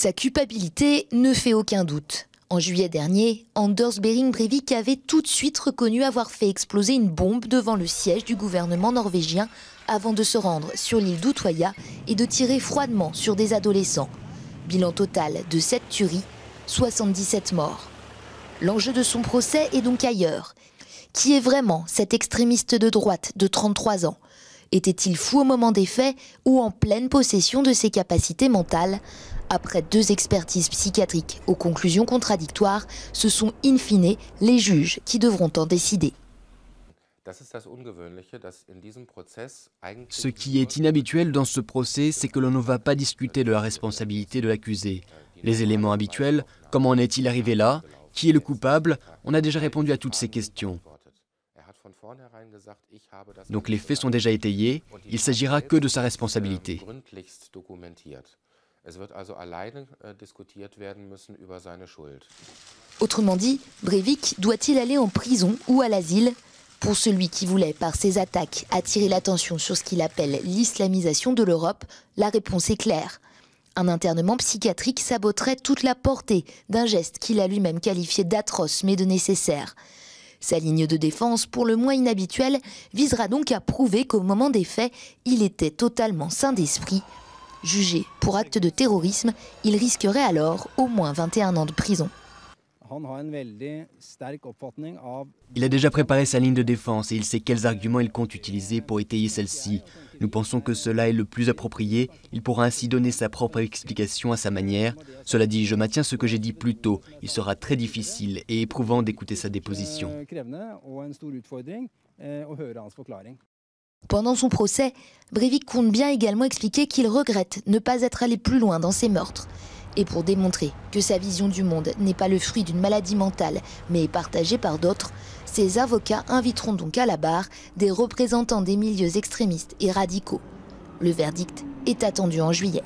Sa culpabilité ne fait aucun doute. En juillet dernier, Anders Behring Breivik avait tout de suite reconnu avoir fait exploser une bombe devant le siège du gouvernement norvégien avant de se rendre sur l'île d'Utøya et de tirer froidement sur des adolescents. Bilan total de 7 tueries, 77 morts. L'enjeu de son procès est donc ailleurs. Qui est vraiment cet extrémiste de droite de 33 ans ? Était-il fou au moment des faits ou en pleine possession de ses capacités mentales ? Après 2 expertises psychiatriques aux conclusions contradictoires, ce sont in fine les juges qui devront en décider. Ce qui est inhabituel dans ce procès, c'est que l'on ne va pas discuter de la responsabilité de l'accusé. Les éléments habituels, comment en est-il arrivé là ? Qui est le coupable ? On a déjà répondu à toutes ces questions. Donc les faits sont déjà étayés, il s'agira que de sa responsabilité. Autrement dit, Breivik doit-il aller en prison ou à l'asile ? Pour celui qui voulait, par ses attaques, attirer l'attention sur ce qu'il appelle l'islamisation de l'Europe, la réponse est claire. Un internement psychiatrique saboterait toute la portée d'un geste qu'il a lui-même qualifié d'atroce mais de nécessaire. Sa ligne de défense, pour le moins inhabituelle, visera donc à prouver qu'au moment des faits, il était totalement sain d'esprit. Jugé pour acte de terrorisme, il risquerait alors au moins 21 ans de prison. Il a déjà préparé sa ligne de défense et il sait quels arguments il compte utiliser pour étayer celle-ci. Nous pensons que cela est le plus approprié. Il pourra ainsi donner sa propre explication à sa manière. Cela dit, je maintiens ce que j'ai dit plus tôt. Il sera très difficile et éprouvant d'écouter sa déposition. Pendant son procès, Breivik compte bien également expliquer qu'il regrette ne pas être allé plus loin dans ses meurtres. Et pour démontrer que sa vision du monde n'est pas le fruit d'une maladie mentale, mais est partagée par d'autres, ses avocats inviteront donc à la barre des représentants des milieux extrémistes et radicaux. Le verdict est attendu en juillet.